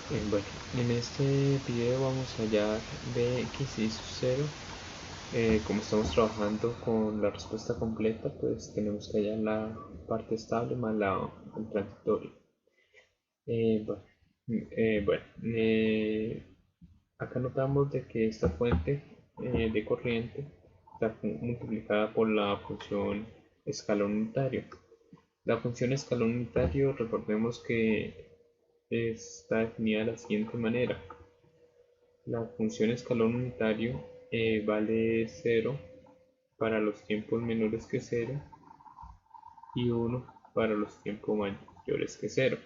Bueno, en este video vamos a hallar Bx y su 0. Como estamos trabajando con la respuesta completa, pues tenemos que hallar la parte estable más el transitorio. Bueno, bueno acá notamos de que esta fuente de corriente está multiplicada por la función escalón unitario. La función escalón unitario, recordemos que está definida de la siguiente manera. La función escalón unitario vale 0 para los tiempos menores que 0 y 1 para los tiempos mayores que 0.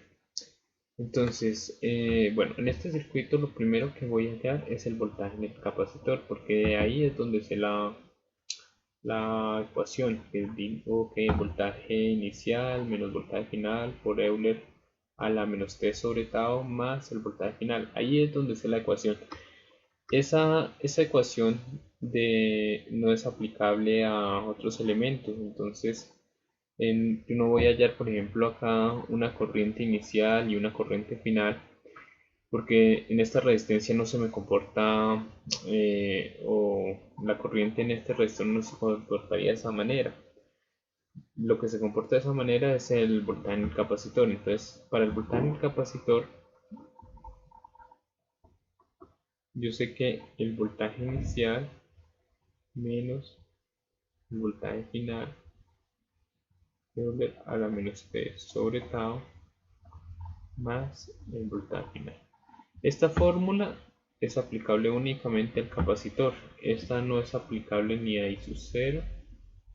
Entonces, bueno, en este circuito lo primero que voy a hallar es el voltaje en el capacitor, porque ahí es donde se la ecuación que digo que el voltaje inicial menos voltaje final por Euler a la menos T sobre tau más el voltaje final. Ahí es donde se la ecuación. Esa ecuación no es aplicable a otros elementos, entonces yo no voy a hallar, por ejemplo, acá una corriente inicial y una corriente final, porque en esta resistencia no se me comporta, o la corriente en este resistor no se comportaría de esa manera. Lo que se comporta de esa manera es el voltaje en el capacitor. Entonces, para el voltaje en el capacitor, yo sé que el voltaje inicial menos el voltaje final a la menos T sobre tau más el voltaje final. Esta fórmula es aplicable únicamente al capacitor. Esta no es aplicable ni a I sub 0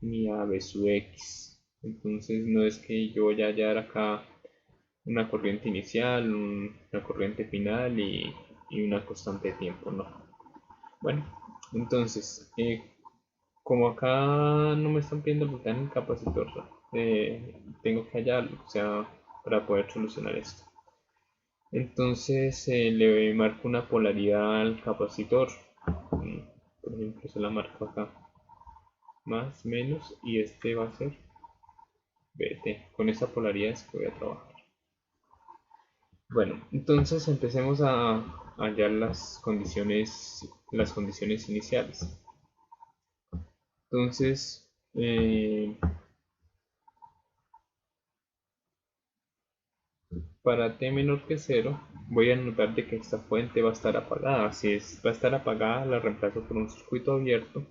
ni a B sub X. Entonces no es que yo vaya a hallar acá una corriente inicial, una corriente final y una constante de tiempo, no. Bueno, entonces, como acá no me están pidiendo el voltaje en el capacitor, tengo que hallarlo, o sea, para poder solucionar esto. Entonces le marco una polaridad al capacitor. Por ejemplo, se la marco acá. Más, menos, y este va a ser BT. Con esa polaridad es que voy a trabajar. Bueno, entonces empecemos a hallar las condiciones iniciales. Entonces, para t menor que 0, voy a notar de que esta fuente va a estar apagada. Si va a estar apagada, la reemplazo por un circuito abierto.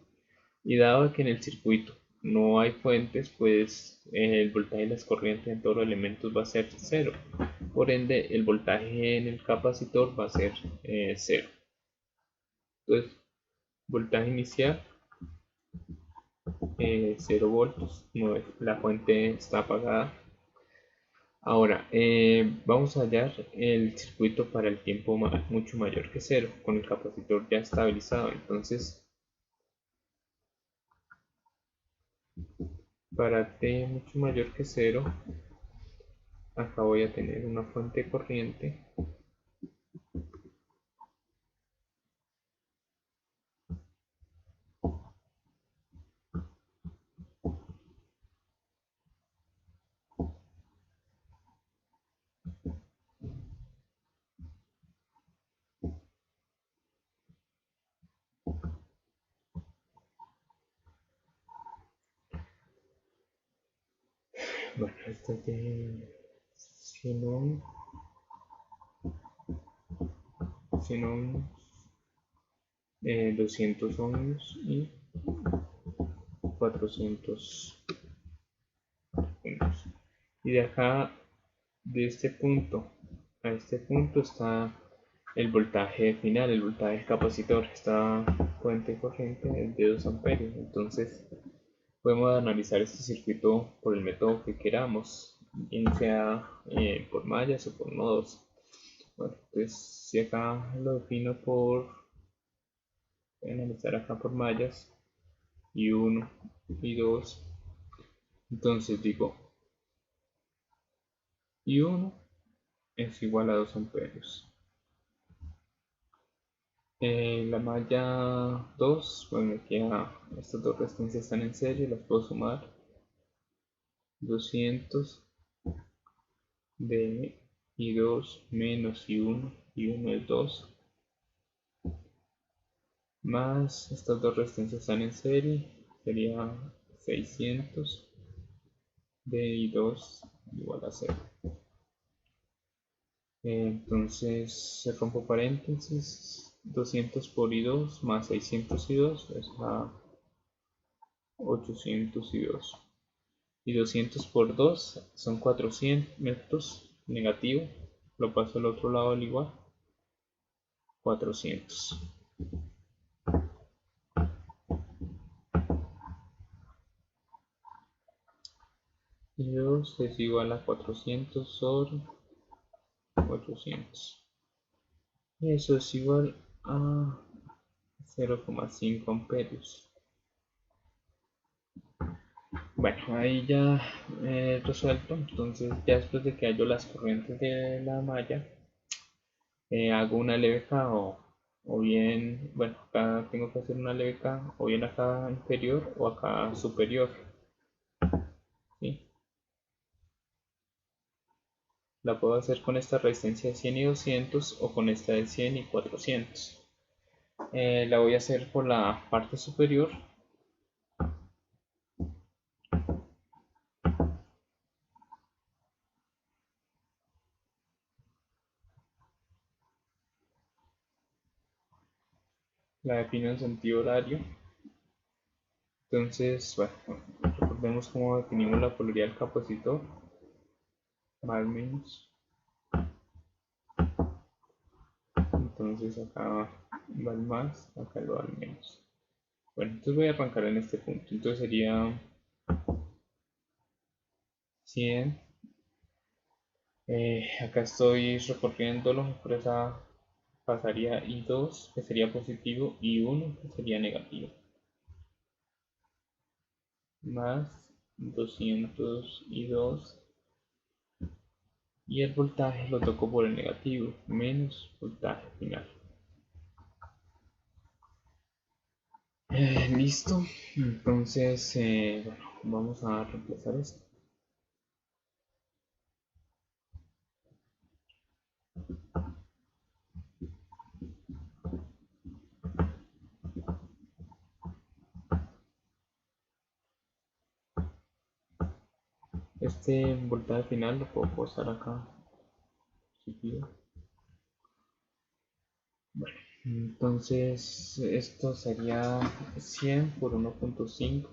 Y dado que en el circuito no hay fuentes, pues el voltaje de las corrientes en todos los elementos va a ser 0. Por ende, el voltaje en el capacitor va a ser 0. Entonces, voltaje inicial 0 voltios. La fuente está apagada. Ahora, vamos a hallar el circuito para el tiempo mucho mayor que 0, con el capacitor ya estabilizado. Entonces, para t mucho mayor que 0, acá voy a tener una fuente de corriente Bueno, este es de 100 ohms, 200 ohms y 400 ohms. Y de acá, de este punto a este punto, está el voltaje final, el voltaje del capacitor. Esta fuente corriente es de 2 amperios. Entonces, podemos analizar este circuito por el método que queramos, bien sea por mallas o por nodos. Bueno, pues si acá lo defino voy a analizar acá por mallas, y 1 y 2, entonces digo y 1 es igual a 2 amperios. La malla 2, bueno, aquí estas dos resistencias están en serie, las puedo sumar. 200 de y 2 menos y 1 es 2, más estas dos resistencias están en serie, sería 600 de I2 igual a 0. Entonces se rompo paréntesis, 200 por I2 más 600 I2 es a 800 I2. Y 200 por 2 son 400 negativo, lo paso al otro lado del igual, 400. Y 2 es igual a 400 sobre 800. Y eso es igual a 0,5 amperios. Bueno, ahí ya resuelto. Entonces ya después de que hallo las corrientes de la malla, hago una LBK o bien, bueno, acá tengo que hacer una LBK o bien acá inferior o acá superior, ¿sí? La puedo hacer con esta resistencia de 100 y 200 o con esta de 100 y 400. La voy a hacer por la parte superior. La defino en sentido horario. Entonces, bueno, recordemos cómo definimos la polaridad del capacitor. Más menos. Entonces acá va el más, acá lo va el menos. Bueno, entonces voy a arrancar en este punto. Entonces sería 100. Acá estoy recorriéndolo, por esa pasaría I2 que sería positivo y 1 que sería negativo. Más 200 I2 y el voltaje lo toco por el negativo, menos voltaje final. Listo, entonces bueno, vamos a reemplazar esto. Este voltaje final lo puedo posar acá si quiero. Bueno, entonces esto sería 100 por 1.5.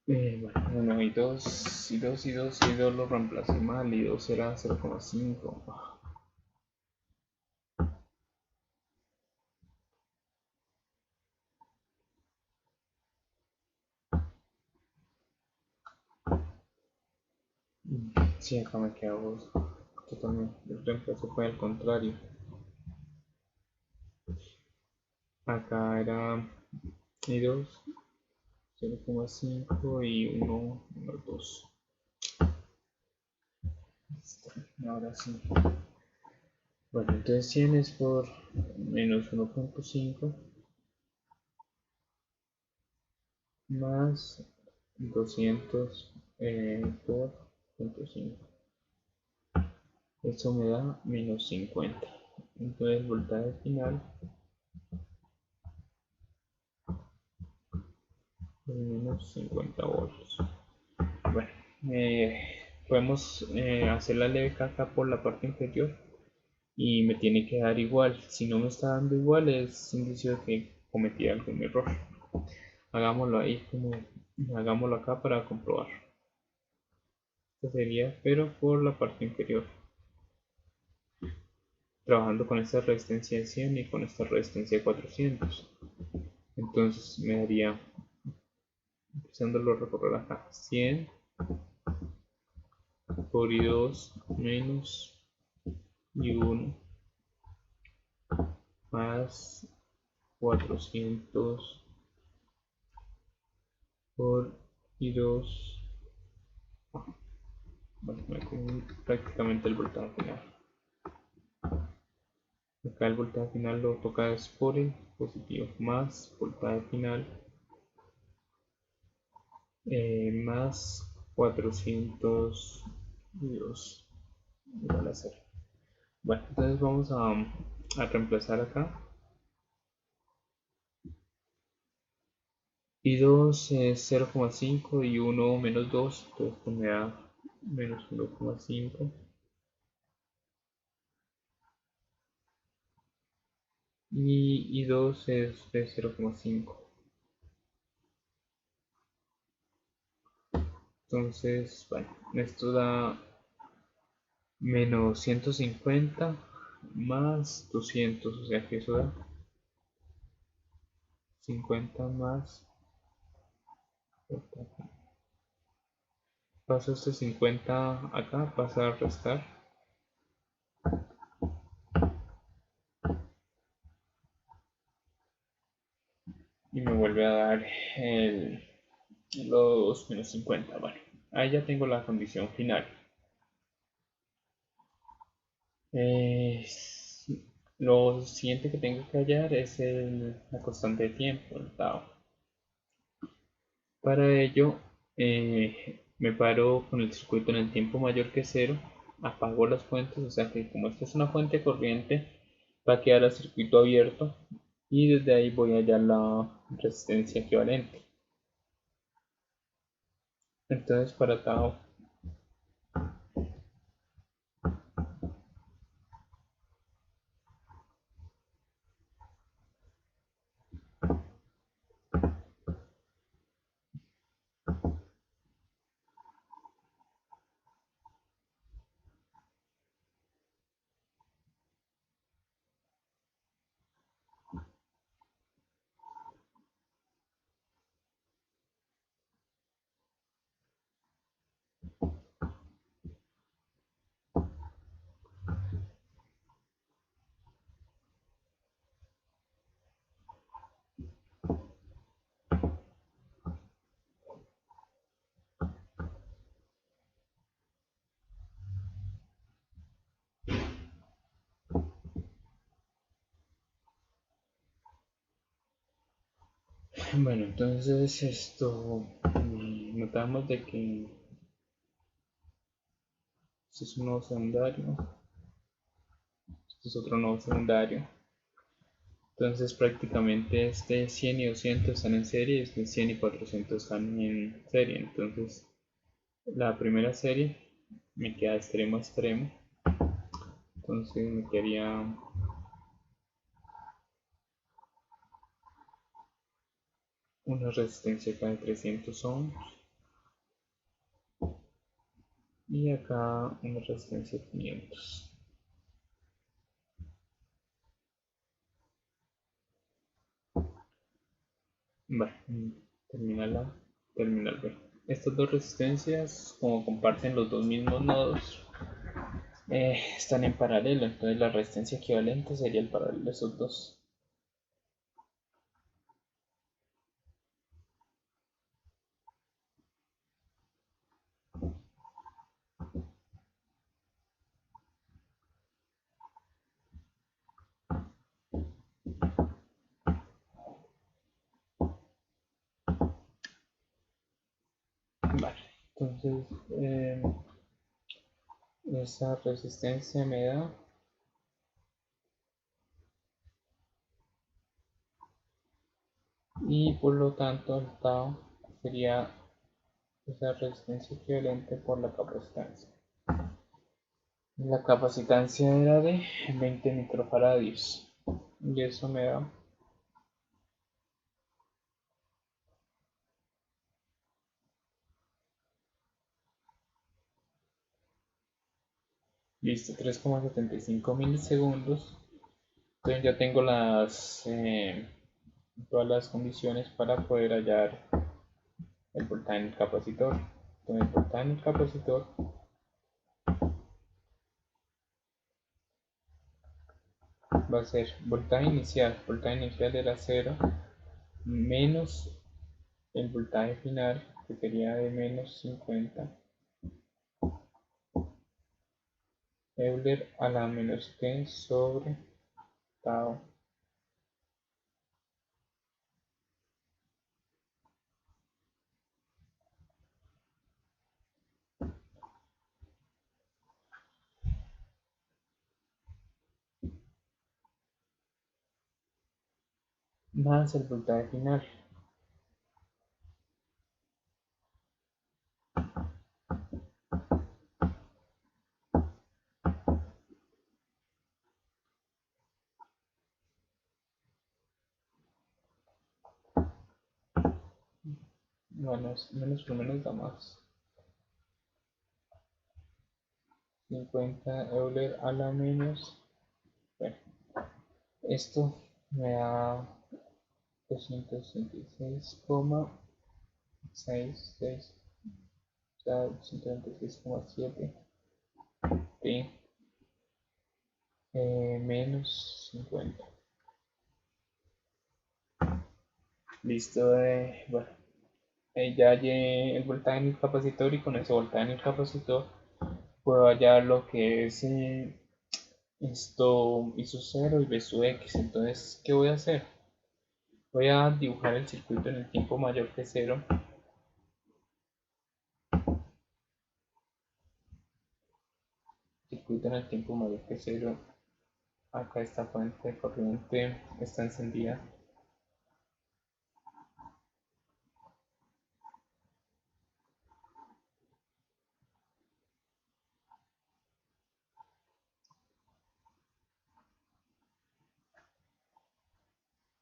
Bueno, y 2 y 2 y 2 y 2 lo reemplacé mal y 2 era 0,5. Sí, acá me quedo totalmente. El reemplazo fue al contrario. Acá era y 2, 0,5 y 1, 2. Ahora sí. Bueno, entonces 100 es por menos 1.5 más 200 por 0.5. Esto me da menos 50. Entonces el voltaje final es menos 50 voltios. Bueno, podemos hacer la leve caja por la parte inferior y me tiene que dar igual. Si no me está dando igual es indicio de que cometí algún error. Hagámoslo ahí hagámoslo acá para comprobar. Esto sería pero por la parte inferior, trabajando con esta resistencia de 100 y con esta resistencia de 400. Entonces me daría, empezándolo a recorrer acá, 100 por I2 menos I1 más 400 por I2. Bueno, me como prácticamente el voltaje final. Acá el voltaje final lo toca es por el positivo más voltaje final más 402 igual a 0. Bueno, entonces vamos a reemplazar acá. Y 2 es 0,5 y 1 menos 2, entonces pues me da menos 1,5. Y 2 es de 0,5. Entonces, bueno, esto da menos 150 más 200, o sea que eso da 50 más. Paso este 50 acá, pasa a restar. Y me vuelve a dar los menos 50. Vale, ahí ya tengo la condición final. Lo siguiente que tengo que hallar es la constante de tiempo, el tau. Para ello, me paro con el circuito en el tiempo mayor que 0, apago las fuentes, o sea que como esta es una fuente corriente, va a quedar el circuito abierto y desde ahí voy a hallar la resistencia equivalente. Entonces para tau bueno, entonces notamos de que este es un nodo secundario, este es otro nodo secundario. Entonces prácticamente este 100 y 200 están en serie, este 100 y 400 están en serie. Entonces la primera serie me queda extremo a extremo. Entonces me quedaría una resistencia acá de 300 ohms y acá una resistencia de 500. Bueno, terminal B. Estas dos resistencias, como comparten los dos mismos nodos, están en paralelo, entonces la resistencia equivalente sería el paralelo de esos dos. Vale, entonces esa resistencia me da y por lo tanto el tau sería esa resistencia equivalente por la capacitancia. La capacitancia era de 20 microfaradios y eso me da listo 3,75 milisegundos. Entonces ya tengo todas las condiciones para poder hallar el voltaje en el capacitor. Entonces el voltaje en el capacitor va a ser voltaje inicial era 0 menos el voltaje final, que sería de menos 50 Euler a la menos t sobre tau. más el voltaje final. Bueno, menos por menos da más. 50 Euler a la menos. Bueno, esto me da 266,66, o sea, 296,7 de menos 50. Listo, bueno, ya hallé el voltaje en el capacitor y con ese voltaje en el capacitor puedo hallar lo que es esto I sub 0 y B sub X. Entonces, ¿qué voy a hacer? Voy a dibujar el circuito en el tiempo mayor que 0. Circuito en el tiempo mayor que 0. Acá esta fuente de corriente está encendida.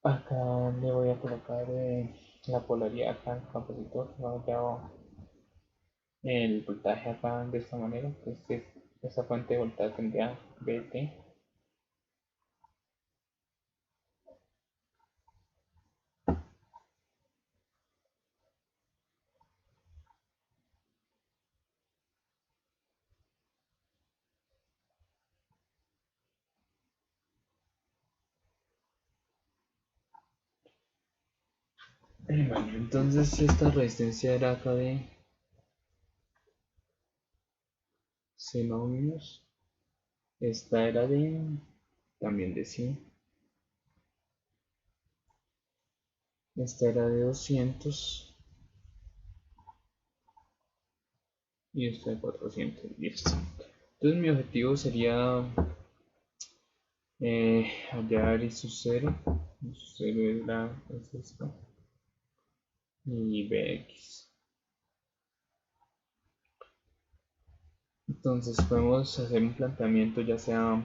Acá le voy a colocar la polaridad acá al capacitor. Ya el voltaje acá de esta manera. Esta fuente de voltaje tendría VT. Bueno, entonces esta resistencia era acá de 100 ohmios. Esta era de también de 100. Esta era de 200. Y esta de 400. Listo. Entonces mi objetivo sería hallar I sub 0. I sub 0 es esto. Y Bx. Entonces podemos hacer un planteamiento ya sea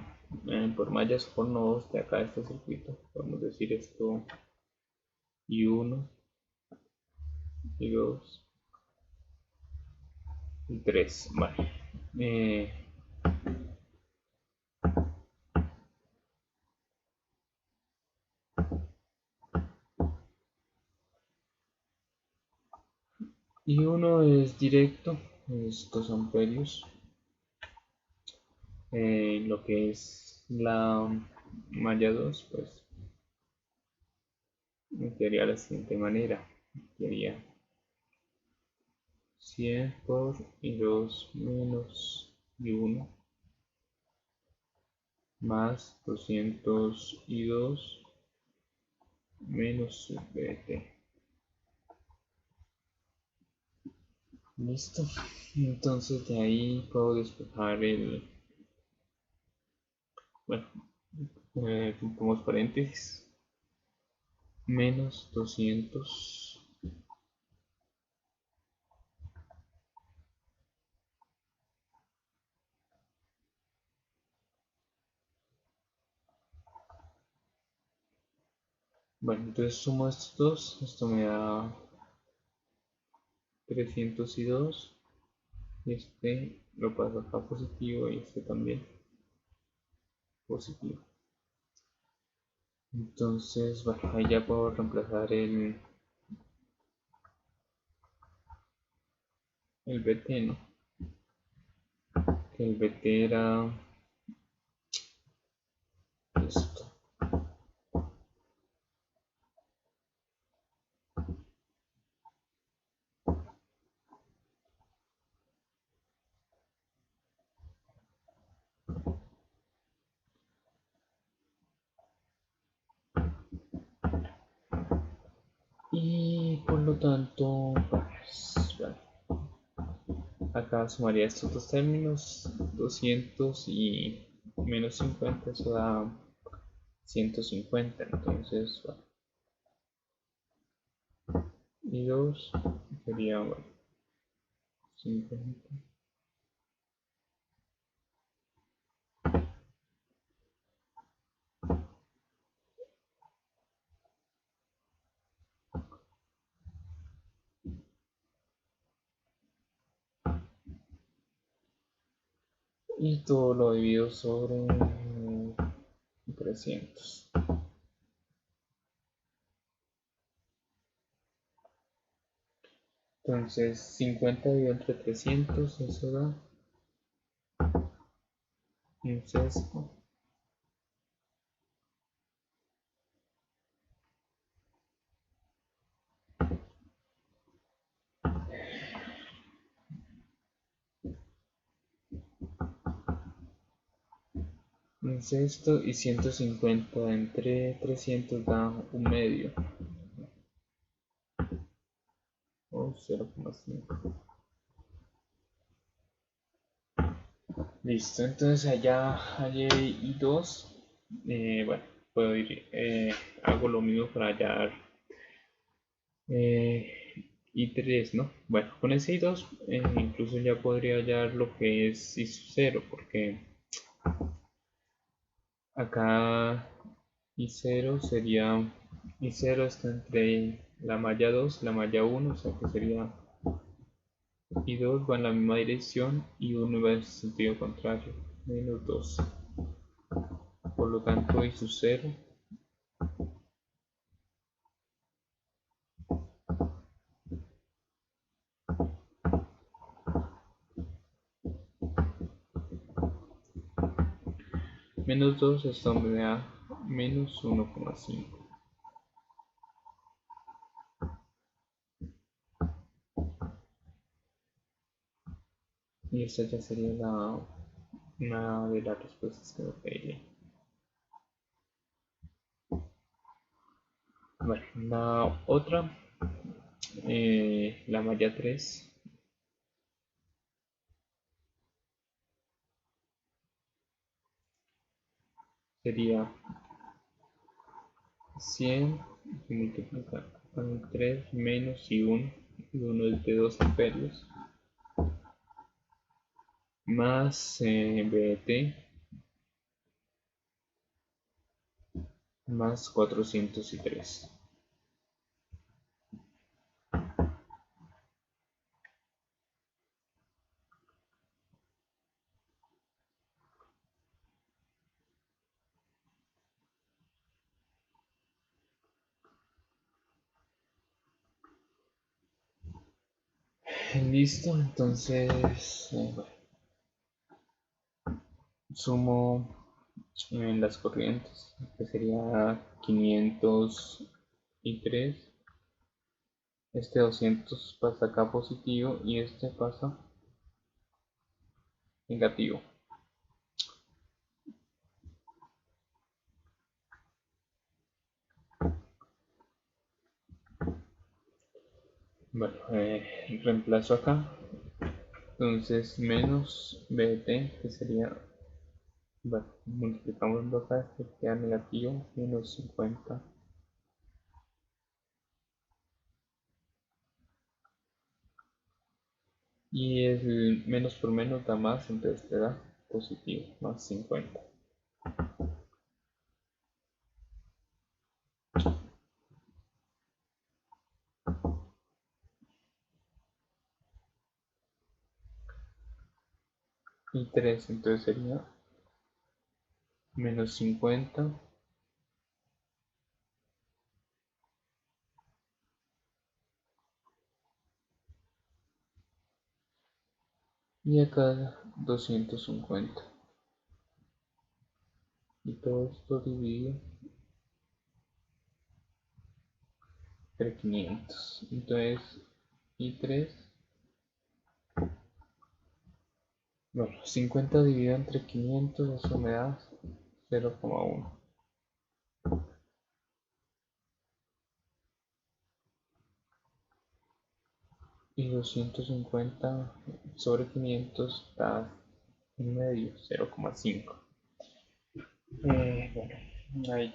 por mallas o por nodos de acá de este circuito. Podemos decir esto I1, I2 y 3. Vale. I1 es directo, es 2 amperios. Lo que es la malla 2, pues quedaría de la siguiente manera. Quedaría 100 por I2 menos I1 más 200 I2 menos VT. Listo. Entonces de ahí puedo despejar el... Bueno, ponemos paréntesis. Menos 200 Bueno, entonces sumo estos dos, esto me da 302, este lo paso acá positivo y este también positivo. Entonces, bueno, ahí ya puedo reemplazar el BT, ¿no? Que el BT era esto. Y por lo tanto, pues, bueno, acá sumaría estos dos términos, 200 y menos 50, eso da 150. Entonces, bueno, y 2 sería, bueno, 50. Y todo lo divido sobre 300. Entonces 50 dividido entre 300, eso da un sesgo un sexto, y 150 entre 300 da un medio o 0,5. Listo, entonces allá hallé I2. Bueno, puedo ir, hago lo mismo para hallar I3, ¿no? Bueno, con ese I2 incluso ya podría hallar lo que es I0, porque acá I0 sería, I0 está entre la malla 2 y la malla 1, o sea que sería I2 va en la misma dirección y 1 va en sentido contrario, menos 2. Por lo tanto, I0 menos 2 es donde me da menos 1,5. Y esta ya sería una de las respuestas que me pediría. Bueno, la otra, la malla 3, sería 100 multiplicado con 3 menos I1, I1 es de 2 amperios, más BT más 403. Listo, entonces bueno, sumo en las corrientes, que sería 503. Este 200 pasa acá positivo y este pasa negativo. Bueno, reemplazo acá. Entonces menos BT, que sería, bueno, multiplicamos acá, que queda negativo, menos 50. Y el menos por menos da más, entonces te da positivo, más 50. Y 3, entonces sería menos 50 y acá 250. Y todo esto dividido entre 500. Entonces, y 3, bueno, 50 dividido entre 500, eso me da 0,1. Y 250 sobre 500 da un medio, 0,5. Bueno, ahí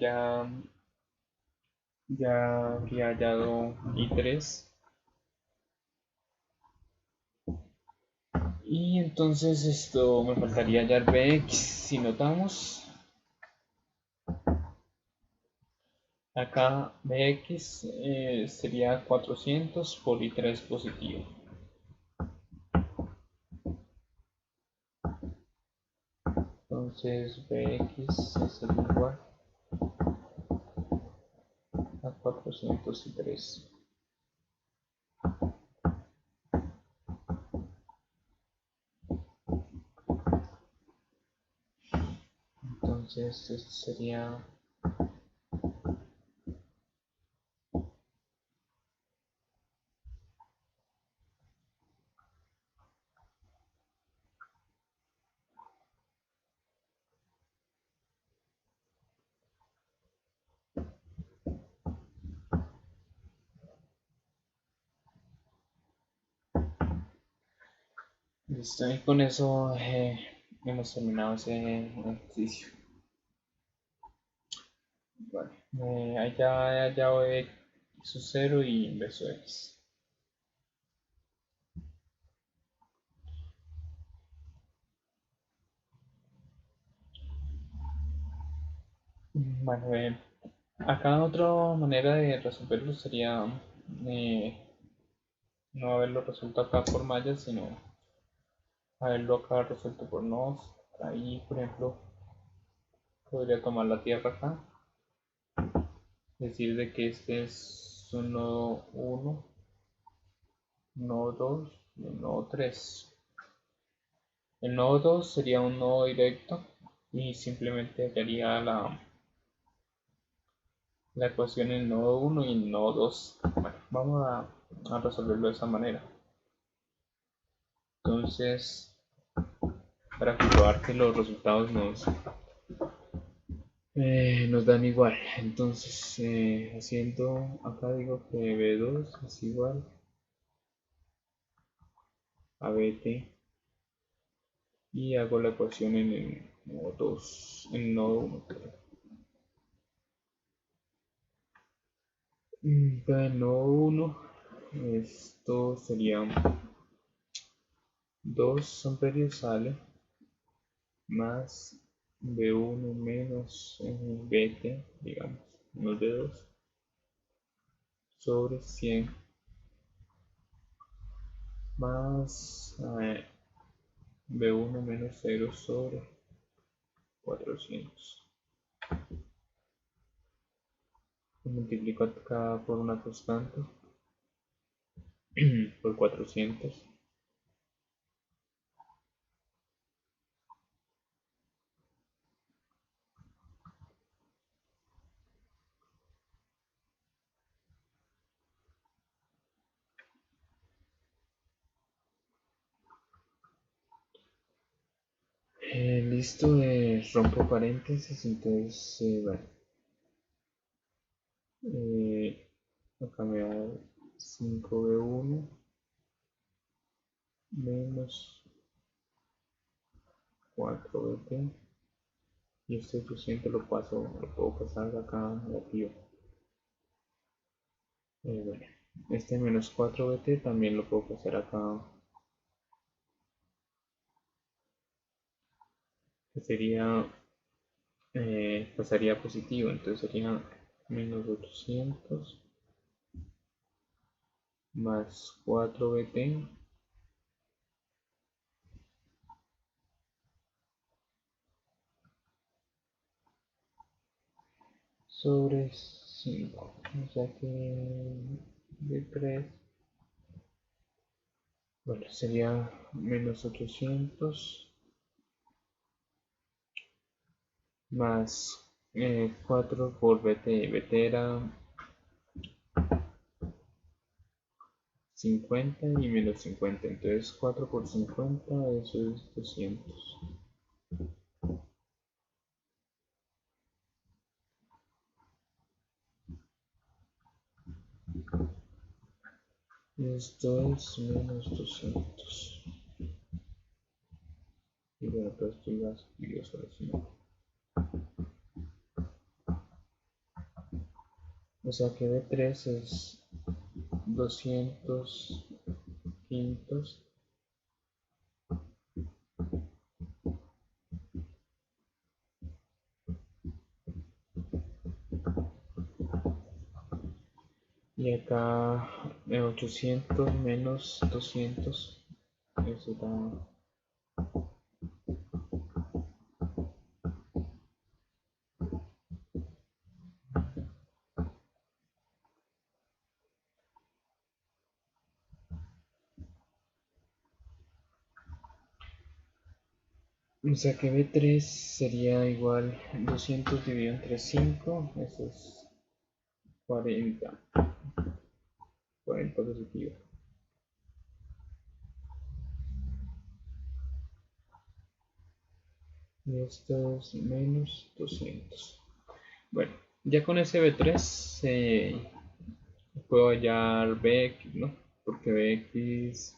ya habría hallado I3. Y entonces esto me faltaría ya el Bx. Si notamos, acá Bx sería 400 por I3 positivo. Entonces Bx es igual a 403. Entonces esto sería listo. Y con eso hemos terminado ese ejercicio. Vale, allá voy su 0 y inverso x. Bueno, acá otra manera de resolverlo sería no haberlo resuelto acá por mallas, sino haberlo acá resuelto por nodos. Ahí, por ejemplo, podría tomar la tierra acá, decir de que este es un nodo 1, nodo 2 y un nodo 3. El nodo 2 sería un nodo directo y simplemente hallaría la ecuación en el nodo 1 y en el nodo 2. Bueno, vamos a resolverlo de esa manera. Entonces, para comprobar que los resultados nos dan igual. Entonces, haciendo, acá digo que B2 es igual a BT y hago la ecuación en el nodo 2, en el nodo 1. Para el nodo 1, esto sería 2 amperios sale más B1 menos BT, digamos, menos B2 sobre 100 más B1 menos 0 sobre 400. Multiplico acá por una constante por 400. Listo, rompo paréntesis, entonces, bueno, acá me da 5B1 menos 4BT y este 800 lo puedo pasar acá negativo. Bueno, este menos 4BT también lo puedo pasar acá, que sería, pasaría positivo, entonces sería menos 800 más 4BT sobre 5, o sea que de 3, bueno, sería menos 800 más 4 por BT, BT era 50 y menos 50, entonces 4 por 50, eso es 200. Esto es menos 200. Y bueno, todo esto iba a subir sobre 5. O sea que B3 es 200 quintos Y acá 800 menos 200, eso da. O sea que B3 sería igual 200 dividido entre 5, eso es 40, 40 positivo. Y esto es menos 200. Bueno, ya con ese B3 puedo hallar Bx, ¿no? Porque Bx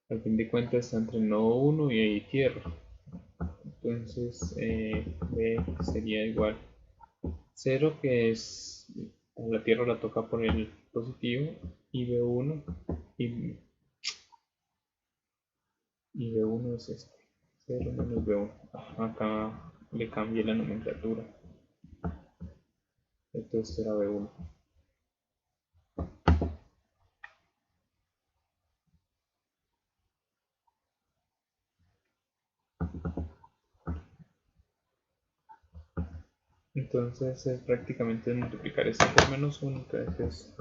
al fin de cuentas está entre nodo 1 y tierra. Entonces Bx sería igual 0, que es la tierra la toca por el positivo, y B1 y, B1 es este, 0 menos B1. Acá le cambié la nomenclatura. Entonces era B1. Entonces es prácticamente multiplicar esto por menos 1, entonces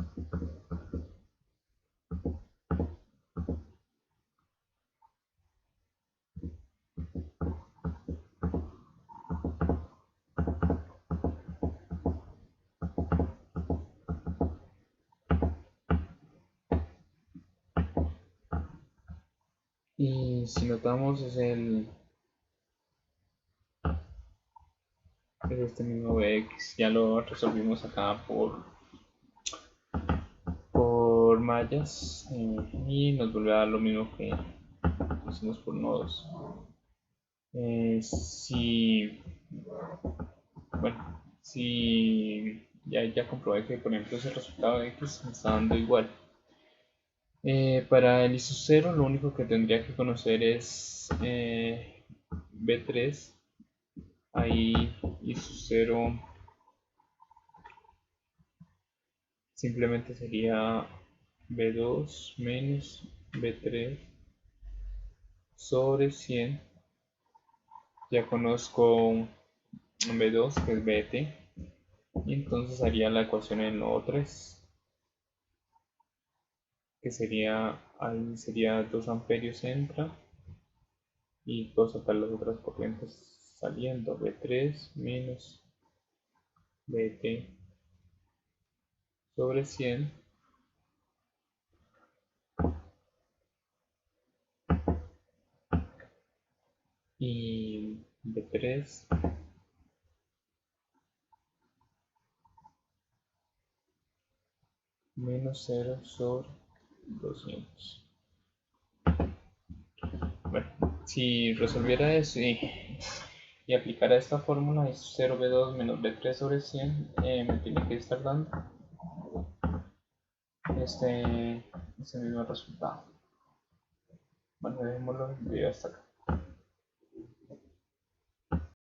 y si notamos es este mismo Bx, ya lo resolvimos acá por mallas, y nos vuelve a dar lo mismo que hicimos por nodos. Si ya comprobé que por ejemplo ese resultado de X me está dando igual. Para el ISO 0 lo único que tendría que conocer es B3. Ahí ISO 0 simplemente sería B2 menos B3 sobre 100. Ya conozco B2, que es BT, y entonces haría la ecuación en nodo 3, que ahí sería 2 amperios entra y puedo sacar las otras corrientes saliendo, B3 menos BT sobre 100 y B3 menos 0 sobre 200. Bueno, si resolviera eso y aplicara esta fórmula, es 0B2 menos B3 sobre 100, me tiene que estar dando este mismo resultado. Bueno, dejémoslo el video hasta acá.